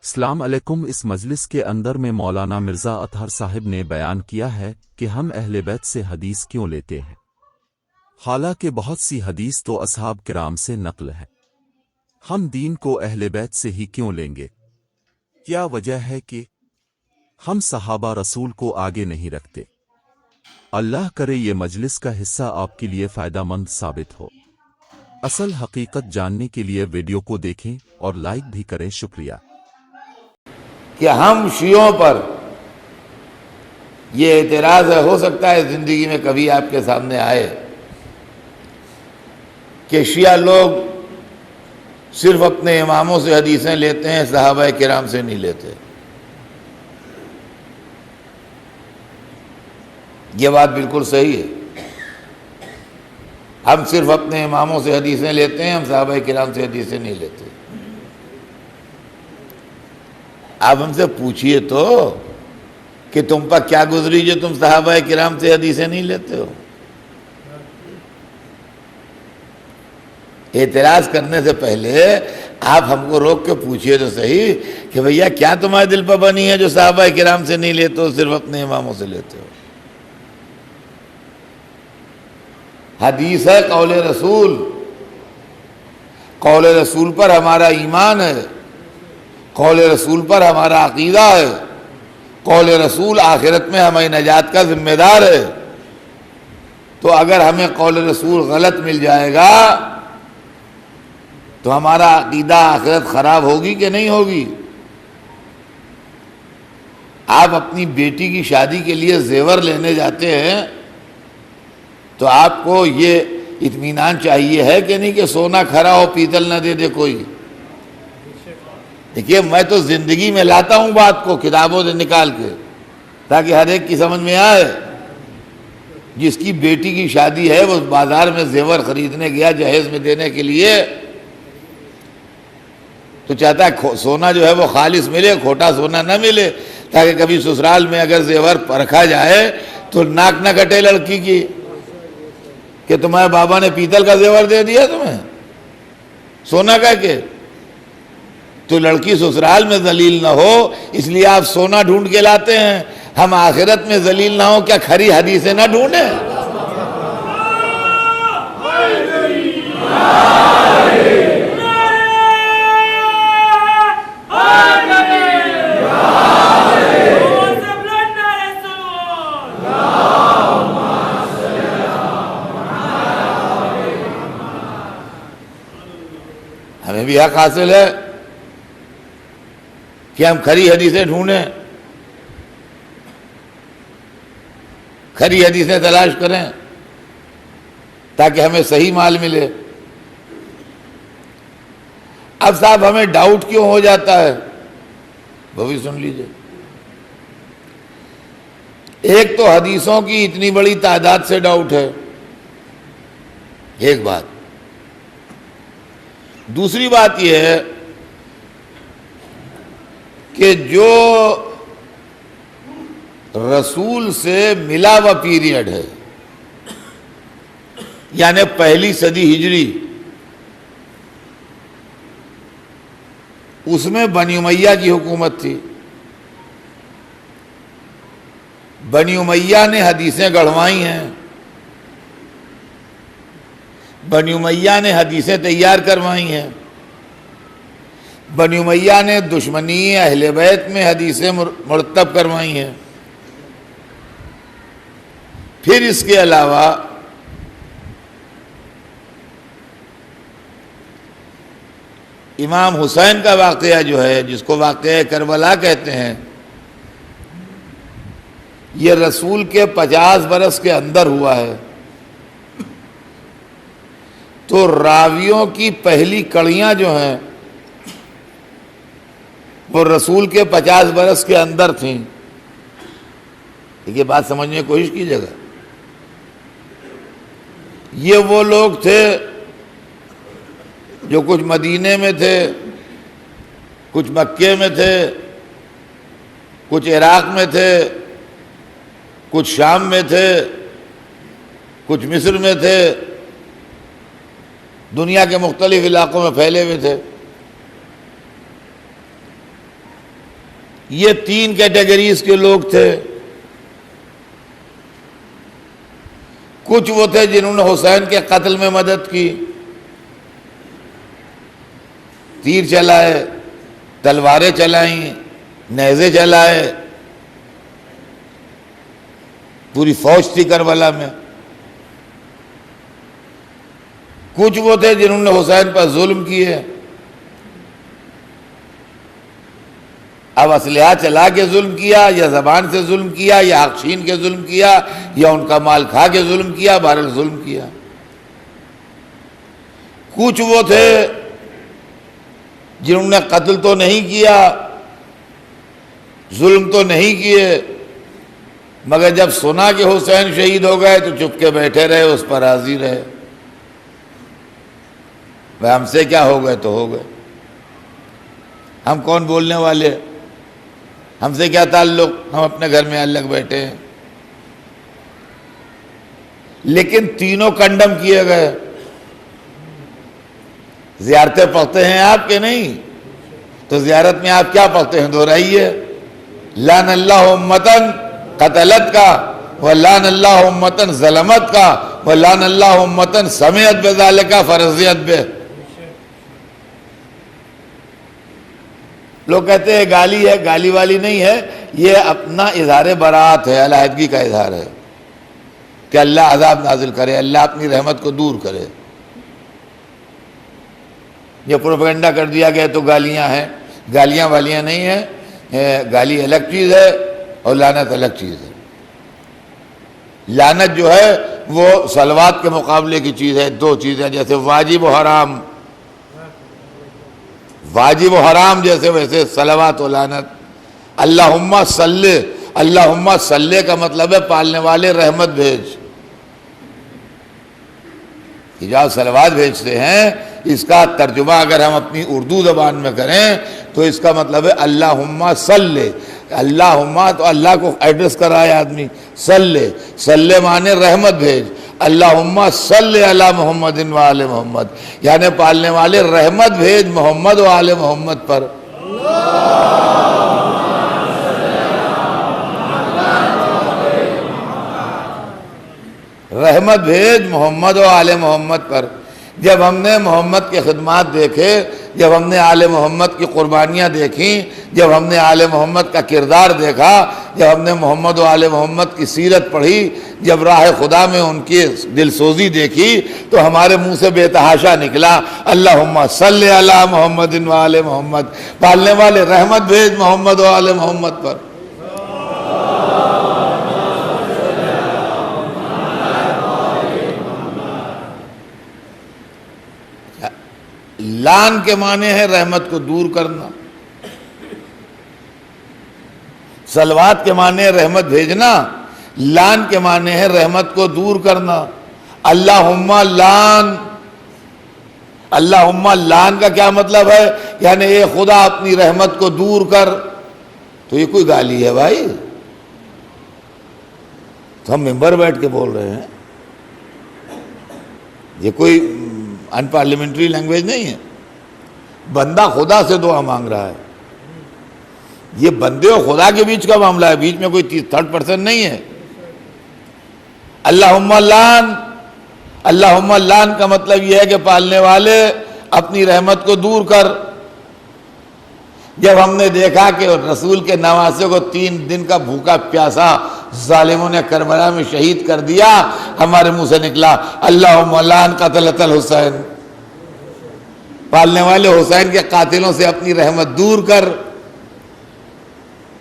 السلام علیکم۔ اس مجلس کے اندر میں مولانا مرزا اطہر صاحب نے بیان کیا ہے کہ ہم اہل بیت سے حدیث کیوں لیتے ہیں، حالانکہ بہت سی حدیث تو اصحاب کرام سے نقل ہے۔ ہم دین کو اہل بیت سے ہی کیوں لیں گے؟ کیا وجہ ہے کہ ہم صحابہ رسول کو آگے نہیں رکھتے؟ اللہ کرے یہ مجلس کا حصہ آپ کے لیے فائدہ مند ثابت ہو۔ اصل حقیقت جاننے کے لیے ویڈیو کو دیکھیں اور لائک بھی کریں۔ شکریہ۔ کہ ہم شیعوں پر یہ اعتراض ہے، ہو سکتا ہے زندگی میں کبھی آپ کے سامنے آئے کہ شیعہ لوگ صرف اپنے اماموں سے حدیثیں لیتے ہیں، صحابہ کرام سے نہیں لیتے۔ یہ بات بالکل صحیح ہے، ہم صرف اپنے اماموں سے حدیثیں لیتے ہیں، ہم صحابہ کرام سے حدیثیں نہیں لیتے۔ آپ ہم سے پوچھئے تو کہ تم پر کیا گزری جو تم صحابہ کرام سے حدیثیں نہیں لیتے ہو؟ اعتراض کرنے سے پہلے آپ ہم کو روک کے پوچھئے تو صحیح کہ بھیا کیا تمہارے دل پر بنی ہے جو صحابہ کرام سے نہیں لیتے ہو، صرف اپنے اماموں سے لیتے ہو؟ حدیث ہے قول رسول، قول رسول پر ہمارا ایمان ہے، قول رسول پر ہمارا عقیدہ ہے، قول رسول آخرت میں ہماری نجات کا ذمہ دار ہے۔ تو اگر ہمیں قول رسول غلط مل جائے گا تو ہمارا عقیدہ آخرت خراب ہوگی کہ نہیں ہوگی؟ آپ اپنی بیٹی کی شادی کے لیے زیور لینے جاتے ہیں تو آپ کو یہ اطمینان چاہیے ہے کہ نہیں کہ سونا کھرا ہو پیتل نہ دے دے کوئی؟ دیکھیے میں تو زندگی میں لاتا ہوں بات کو کتابوں سے نکال کے تاکہ ہر ایک کی سمجھ میں آئے۔ جس کی بیٹی کی شادی ہے وہ بازار میں زیور خریدنے گیا جہیز میں دینے کے لیے تو چاہتا ہے سونا جو ہے وہ خالص ملے، کھوٹا سونا نہ ملے، تاکہ کبھی سسرال میں اگر زیور پرکھا جائے تو ناک نہ کٹے لڑکی کی کہ تمہارے بابا نے پیتل کا زیور دے دیا تمہیں سونا کا کہ تو لڑکی سسرال میں ذلیل نہ ہو اس لیے آپ سونا ڈھونڈ کے لاتے ہیں، ہم آخرت میں ذلیل نہ ہو کیا کھری حدیثیں نہ ڈھونڈیں؟ ہمیں بھی حق حاصل ہے کہ ہم کھری حدیثیں ڈھونڈیں، کھری حدیثیں تلاش کریں تاکہ ہمیں صحیح مال ملے۔ اب صاحب ہمیں ڈاؤٹ کیوں ہو جاتا ہے وہ بھی سن لیجئے۔ ایک تو حدیثوں کی اتنی بڑی تعداد سے ڈاؤٹ ہے، ایک بات۔ دوسری بات یہ ہے کہ جو رسول سے ملا ہوا پیریڈ ہے یعنی پہلی صدی ہجری، اس میں بنی امیہ کی حکومت تھی۔ بنی امیہ نے حدیثیں گڑھوائی ہیں، بنی امیہ نے حدیثیں تیار کروائی ہیں، بنی امیہ نے دشمنی اہل بیت میں حدیثیں مرتب کروائی ہیں۔ پھر اس کے علاوہ امام حسین کا واقعہ جو ہے جس کو واقعہ کربلا کہتے ہیں، یہ رسول کے 50 برس کے اندر ہوا ہے۔ تو راویوں کی پہلی کڑیاں جو ہیں وہ رسول کے 50 برس کے اندر تھیں۔ یہ بات سمجھنے کی کوشش کیجیے گا۔ یہ وہ لوگ تھے جو کچھ مدینے میں تھے، کچھ مکے میں تھے، کچھ عراق میں تھے، کچھ شام میں تھے، کچھ مصر میں تھے، دنیا کے مختلف علاقوں میں پھیلے ہوئے تھے۔ یہ 3 کیٹیگریز کے لوگ تھے. کچھ وہ تھے جنہوں نے حسین کے قتل میں مدد کی، تیر چلائے، تلواریں چلائیں، نیزے چلائے، پوری فوج تھی کربلا میں. کچھ وہ تھے جنہوں نے حسین پر ظلم کیے، اب اسلحہ چلا کے ظلم کیا، یا زبان سے ظلم کیا، یا حق چھین کے ظلم کیا، یا ان کا مال کھا کے ظلم کیا، بہرحال ظلم کیا. کچھ وہ تھے جنہوں نے قتل تو نہیں کیا، ظلم تو نہیں کیے، مگر جب سنا کہ حسین شہید ہو گئے تو چپ کے بیٹھے رہے، اس پر راضی رہے. ہم سے کیا ہو گئے تو ہو گئے، ہم کون بولنے والے، ہم سے کیا تعلق، ہم اپنے گھر میں الگ بیٹھے ہیں. لیکن تینوں کنڈم کیے گئے. زیارتیں پڑھتے ہیں آپ کے نہیں؟ تو زیارت میں آپ کیا پڑھتے ہیں؟ دہرائیے، لعن اللہ امتن قتلت کا، ولعن اللہ امتن ظلمت کا، ولعن اللہ امتن سمعت بذالک فرضیت بہ. لوگ کہتے ہیں گالی ہے، گالی والی نہیں ہے، یہ اپنا اظہار برات ہے، علیحدگی کا اظہار ہے کہ اللہ عذاب نازل کرے، اللہ اپنی رحمت کو دور کرے. یہ پروپیگنڈا کر دیا گیا تو گالیاں ہیں، گالیاں والیاں نہیں ہیں. گالی الگ چیز ہے اور لعنت الگ چیز ہے. لعنت جو ہے وہ صلوات کے مقابلے کی چیز ہے. 2 چیزیں جیسے واجب و حرام، واجب و حرام جیسے ویسے صلوات و لعنت. اللہم صلی، اللہم صلی کا مطلب ہے پالنے والے رحمت بھیج. جو صلوات بھیجتے ہیں اس کا ترجمہ اگر ہم اپنی اردو زبان میں کریں تو اس کا مطلب ہے اللہم صلی. اللہم تو اللہ کو ایڈریس کر رہا ہے آدمی، صلی، صلی مانے رحمت بھیج. اللہم صلی علی محمد و آل محمد، یعنی پالنے والے رحمت بھیج محمد و آل محمد پر. رحمت بھیج محمد و آل محمد پر. جب ہم نے محمد کے خدمات دیکھے، جب ہم نے آل محمد کی قربانیاں دیکھیں، جب ہم نے آل محمد کا کردار دیکھا، جب ہم نے محمد و آل محمد کی سیرت پڑھی، جب راہ خدا میں ان کی دل سوزی دیکھی تو ہمارے منہ سے بے تحاشا نکلا اللہم صلی علی محمد و آل محمد، پالنے والے رحمت بھیج محمد و آل محمد پر. لان کے معنی ہے رحمت کو دور کرنا، صلوات کے معنی ہے رحمت بھیجنا، لان کے معنی ہے رحمت کو دور کرنا. اللہم لان، اللہم لان کا کیا مطلب ہے؟ یعنی اے خدا اپنی رحمت کو دور کر. تو یہ کوئی گالی ہے بھائی؟ تو ہم ممبر بیٹھ کے بول رہے ہیں، یہ کوئی ان پارلیمنٹری لینگویج نہیں ہے. بندہ خدا سے دعا مانگ رہا ہے، یہ بندے اور خدا کے بیچ کا معاملہ ہے، بیچ میں کوئی 3rd پرسن نہیں ہے. اللہم لان، اللہم لان کا مطلب یہ ہے کہ پالنے والے اپنی رحمت کو دور کر. جب ہم نے دیکھا کہ رسول کے نواسے کو 3 دن کا بھوکا پیاسا ظالموں نے کربلا میں شہید کر دیا، ہمارے منہ سے نکلا اللہم لان قتلۃ الحسین، پالنے والے حسین کے قاتلوں سے اپنی رحمت دور کر.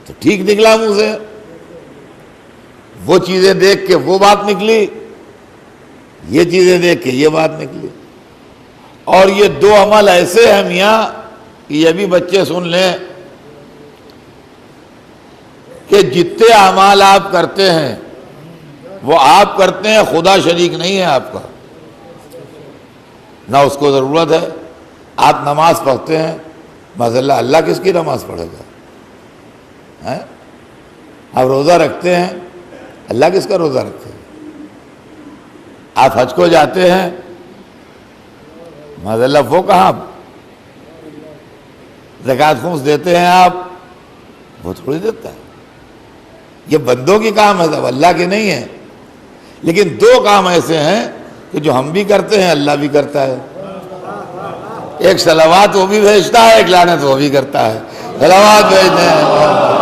تو ٹھیک نکلا منہ سے، وہ چیزیں دیکھ کے وہ بات نکلی، یہ چیزیں دیکھ کے یہ بات نکلی. اور یہ 2 عمل ایسے ہیں میاں، یہ بھی بچے سن لیں کہ جتنے اعمال آپ کرتے ہیں وہ آپ کرتے ہیں، خدا شریک نہیں ہے آپ کا، نہ اس کو ضرورت ہے. آپ نماز پڑھتے ہیں، معذاللہ اللہ کس کی نماز پڑھے گا؟ آپ روزہ رکھتے ہیں، اللہ کس کا روزہ رکھتے ہیں؟ آپ حج کو جاتے ہیں، معذاللہ وہ کہاں؟ زکوٰۃ خمس دیتے ہیں آپ، وہ تھوڑی دیتا ہے. یہ بندوں کی کام ہے، سب اللہ کے نہیں ہے. لیکن دو کام ایسے ہیں کہ جو ہم بھی کرتے ہیں، اللہ بھی کرتا ہے. ایک صلوات وہ بھی بھیجتا ہے، ایک لعنت وہ بھی کرتا ہے. صلوات بھیجتے ہیں.